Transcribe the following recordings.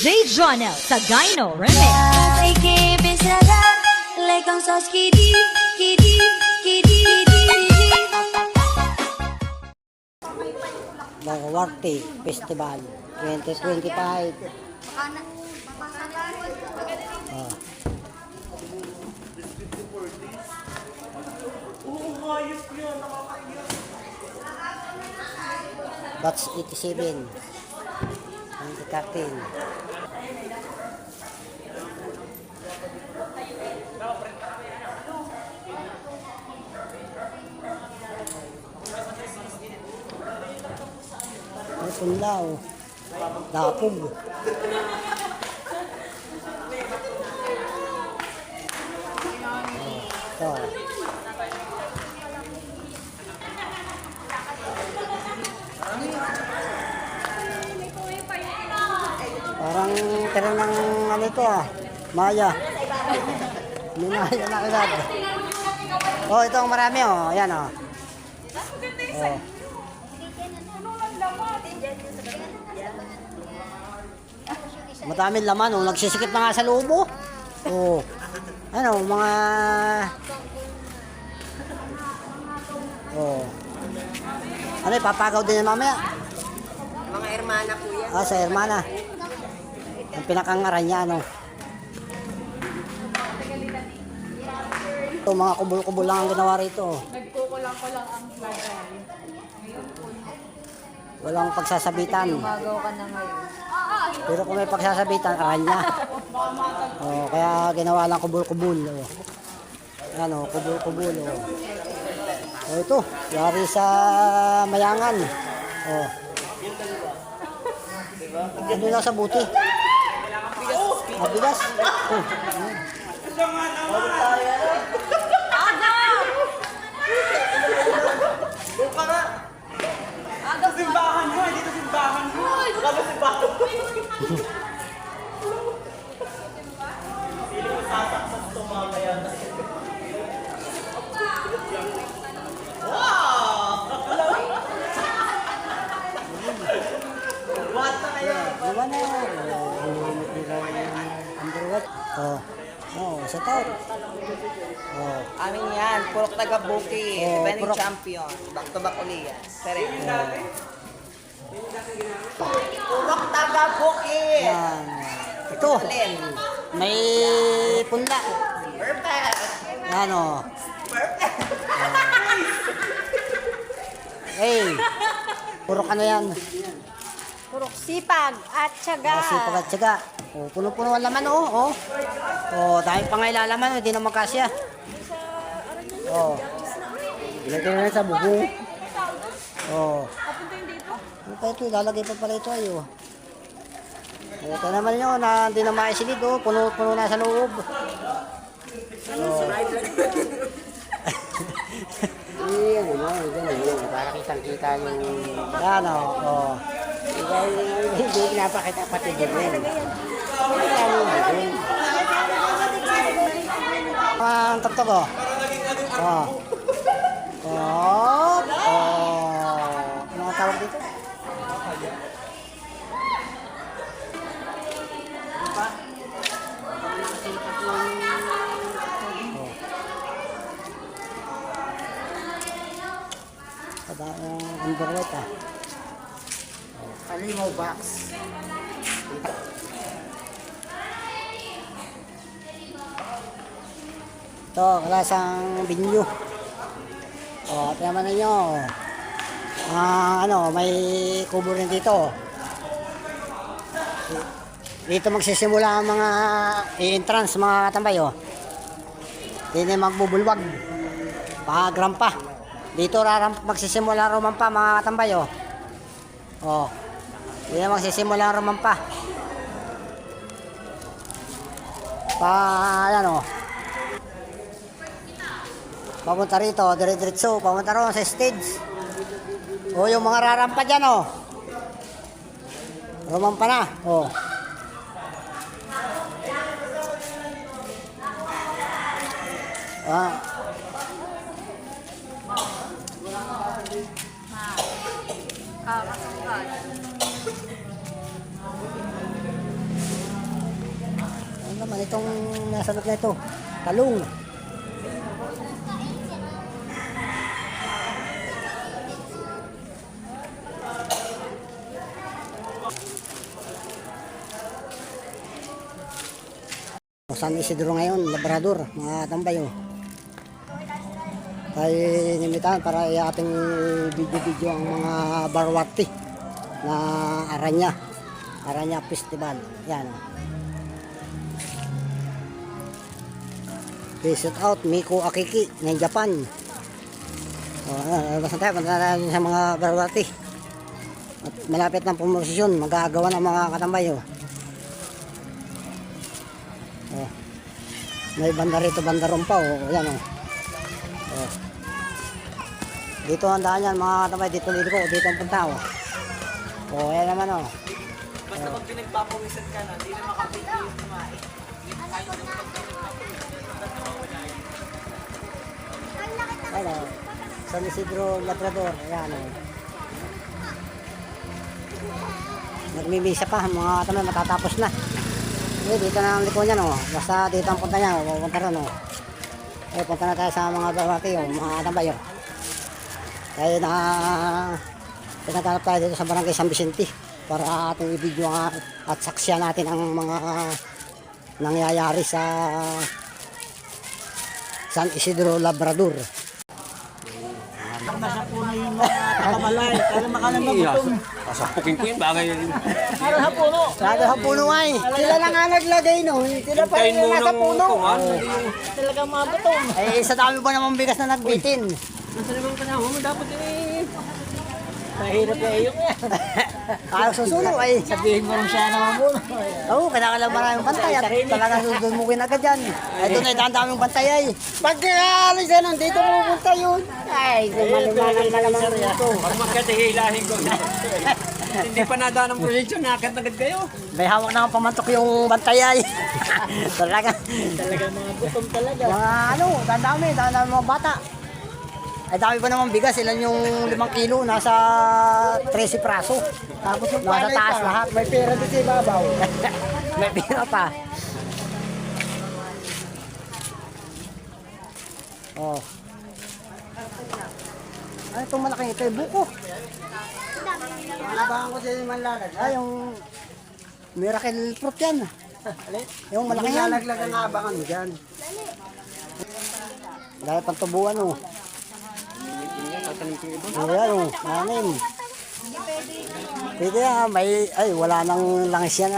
DJ Jonel Sagayno Remix. Say que pensará, like ang sauce kidi, kidi, kidi, kidi. Bangawarte Festival 2025. Oh. Batch 87 2013. Ay, punlaw. Dapog. Oh, ito. Parang tira ng ano ito Maya. Hindi Maya na agad. Oh, ito ang marami oh. Ayan oh. Oh. Madaming laman oh. Nagsisikip na nga sa loob oh. Oh. Ano, mga oh. Ano, ipapagaw din yan mamaya? Mga hermana po yan. Ah, sa hermana. Ang pinakangaran niya, ano. Ito, mga kubol-kubol lang ang ginawa rito. Nagkukulang ko lang ang flagay. Walang pagsasabitan. Magaw ka na ngayon. Pero kung may pagsasabitan, aran niya. Oh, kaya ginawa lang kubol-kubol. Oh. Ano, kubol-kubol. Oh. Oh, ito, yari sa Mayangan. Oh. Ano na sa buti? Mabigas. Oh. Simbahan mo, dito simbahan mo. Wala simbahan mo. Sino mo sasaksak ito mamaya? Wow! What na kayo? Diba na? Underwet. Oh. Oh, sa tao. Oh. Amin yan, purok taga-buki. Oh, Defending purok. champion. Back to back ulit. Correct. Purok taga-buki. Yan. Ito. Alin? May punla. Perfect. Ano? Perfect. Hey. Puro ano yan? Purok sipag at tiyaga. Kasi pagkatsaga. Oh, puno-puno ang laman oh. Oh. Oh, dahil pa nga ilalaman, hindi na magkasya. Oh. Ilagay na sa bubong. Oh. Ano pa ito? Ilalagay pa pala ito ay oh. Ito naman nyo na hindi na maisilid oh. Puno-puno na sa loob. Oh. Para kitang-kita yung ano, oh. Hindi pinapakita pati din. Ang tagtog oh. Oh. Oh. Oh. Ano ang tawag dito? Kada underweight ah. Alimaw box. Ito, kalasang binyo. O, naman ninyo. Ano, may kubo rin dito. Dito magsisimula ang mga i-entrance, mga katambay. O. Dito magbubulwag. Pagrampa. Dito magsisimula rumampa, mga katambay. O. O. Dito magsisimula rumampa. Ayan o. Papunta rito, dire-diretso, papunta ron sa stage. O, yung mga rarampa dyan, o. Rumampa na, o. Ah. itong nasa loob na ito. Talong. San Isidro ngayon, Labrador, mga tambay. Tayo inimitahan para ating video-video ang mga barwati na Aranya Festival. Yan. Visit out Miko Akiki ng Japan. Basta tayo, punta tayo sa mga barwati. At malapit ng promosyon, mag-aagawa ng mga katambay. May banda rito, banda ron pa. Yan. Dito ang daan yan mga katambay. Dito ang punta. Ayan naman. Basta pag pinagpapawisan ka na, hindi na makapiti yung kumain. Ano, San Isidro Labrador. Ayan. Nagmimisa pa mga katambay, matatapos na. Dito na ang liko niya, basta dito ang punta niya, pupunta ron. Punta na tayo sa mga barwati, mga katambay. Kaya pinaghanap tayo dito sa Barangay San Vicente para ating i-video at saksyan natin ang mga nangyayari sa San Isidro Labrador. Nasa puno yung mga takamalay. Kaya makalang magutom. Kasapukin ko yun, bagay yun. Para sa puno. Sabi sa puno ay, sila lang nga naglagay sila pa rin nasa puno. Talagang magutom. Ay, sa dami pa namang bigas na nagbitin. Nasa namang panahon mo, dapat mahirap na iyong yan. Kaya susulo ay. Sabihin mo rin siya naman muna. Oo, kailangan lang maraming bantay at talaga susunugin agad yan. Ay, doon ay daming bantay ay. Pagkakalis yan, dito pupunta yun. Ay, malimanan ka naman dito. Pag magkatihilahin ko. Hindi pa nadaan ng projection, nakakit agad kayo. May hawak na ang pamantok yung bantay ay. Talaga Mga gutom talaga. mga dami mga bata. Ay dami pa naman bigas, ilan yung 5 kilo, nasa 13 praso. Tapos yung Nasa palay taas pa. lahat. May pera dito sa ibabaw. May pira pa. Oh. Ay, itong malaking ito, buko. Abangan ko din yung manlalagay. Ay, yung miracle fruit yan. Yung malaki yan. Manlalaglag ang abangan mo dyan. Dahil pantubuan, Ayan, nanin. Pwede wala nang langis yan,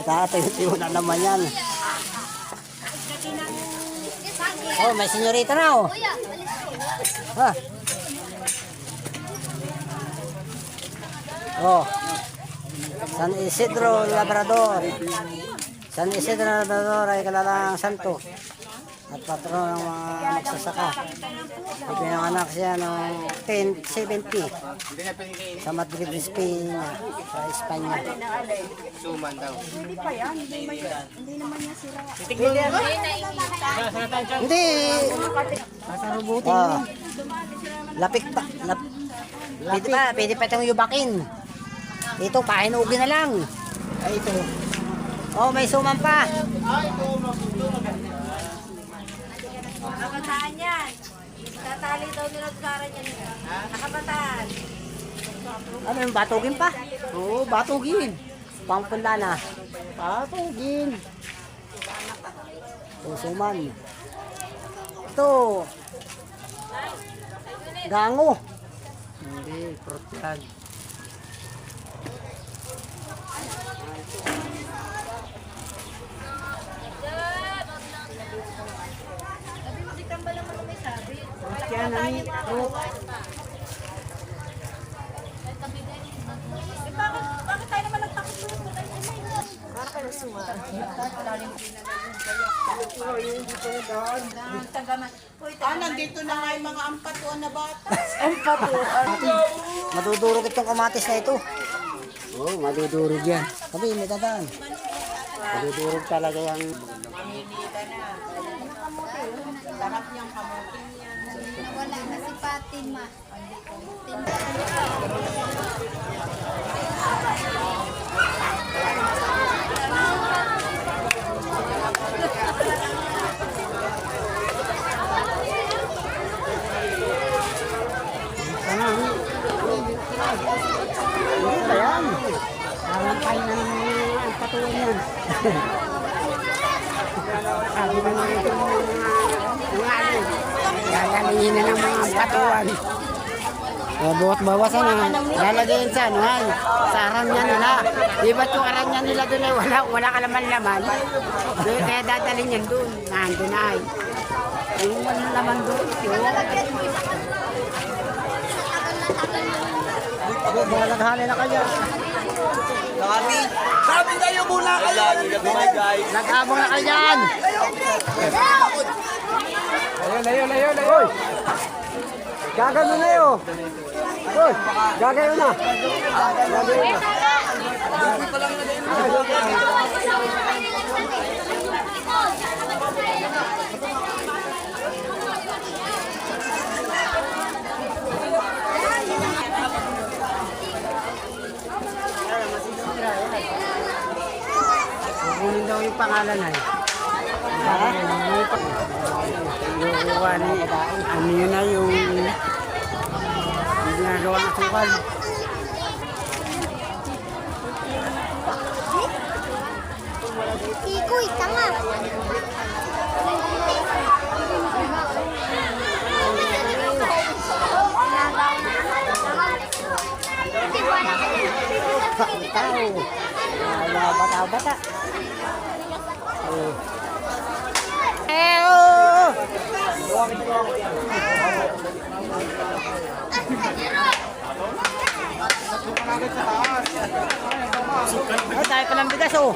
Tatayo na naman yan. Oh, may senyorita na, Ha? San Isidro Labrador. San Isidro Labrador ay kilalang santo at patron ng mga magsasaka. Ipinanganak siya noong 1070 sa Madrid, Spain, sa Espanya. Suman daw. Hindi. Lapik pa. Pwede pa itong yubakin. Ito, pahinugin na lang. Ay, ito. Oh, may suman pa. Nakabataan yan. Tatali daw nila sa yan. Nakabataan. Ano yung batugin pa? Oo, batugin. Pangpunla na. Batugin. Suman. Ito. Gango. Hindi, fruit yan. Bakit tayo naman nagtakot? Nandito na nga yung mga ampatuan na bata. Madudurog itong kamatis na ito. Oo, madudurog yan. Sabi, may dadaan. Madudurog talaga yung... Wala na si Fatima. Ay, narampay na naman ang patuwan yan. Sabi na naman ito mga ano, lalalihin na ng mga patuwan. Buhat bawasan na, lalagayin sa ano ay, sa aranya nila. Di ba't yung aranya nila doon ay wala kalaman-laman? Kaya dadalhin yan doon, nandun ay. Yung walang laman doon, yun. Mga naghali na kayo. Sabi kayo muna kayo! Nag-abang na kayo dyan. Layo. Hoy! Gagano na yun. Hoy! Gagano na. Kukunin daw yung pangalan ay. Ha? Yung ano yun na yung ginagawa ng sukal. Ikoy, tanga. Bata-bata. Oh, tayo pa ng bigas oh.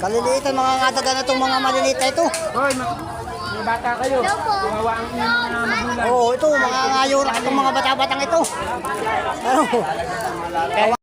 Kaliliitan mga ngadaga na itong mga maliliit na ito. Hoy, may bata kayo. Gumawa ang inyong mga magulang. Oo, ito mga ngayura itong mga bata-batang ito. Ano?